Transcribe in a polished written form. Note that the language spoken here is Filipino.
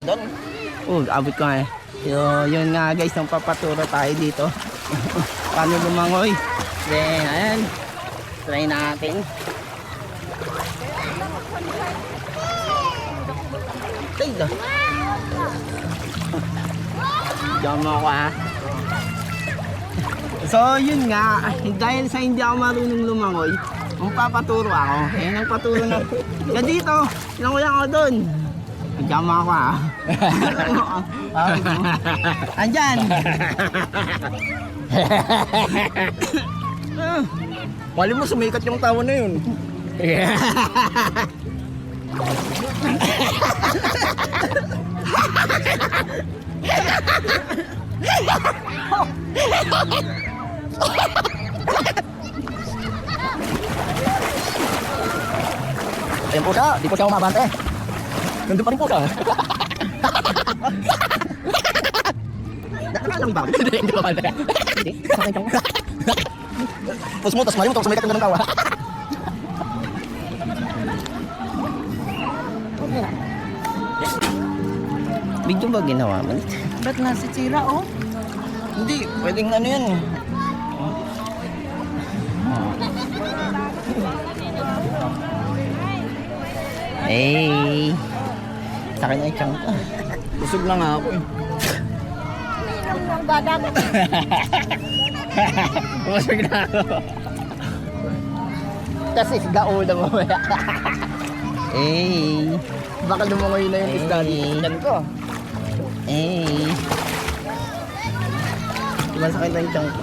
Doon. Abot ko nga eh. So, yun nga guys, nang papaturo tayo dito. Paano lumangoy. Then, ayan. Try natin. Tayo. Diyan mo ako ha. So, yun nga. Dahil sa hindi ako marunong lumangoy, magpapaturo ako. Ayan ang paturo na. Ka dito. Langoy ako dun. Diyan mo ako ha. Andyan. Mali mo, sumikat yung tawa na yun. Ayan po siya, di po siya umabante. Nandun pa rin po siya. Nakalang ba? Hindi pa bante. Hindi. Sakay ka mo. Tapos mo, tapos mali mo, tapos sumikat yung tawa. Video ba ginawa mo? Ba't nasisira oh? Hindi, pwedeng ano yan. Hey. Sa kanya yung chunk. Busog na nga ako eh. Ang badak. Busog na ako. Kasi gaulo mo. Hey. Baka lumangoy na yung isda Hey. dyan ko. Hey. Diba sa kanya yung chunk?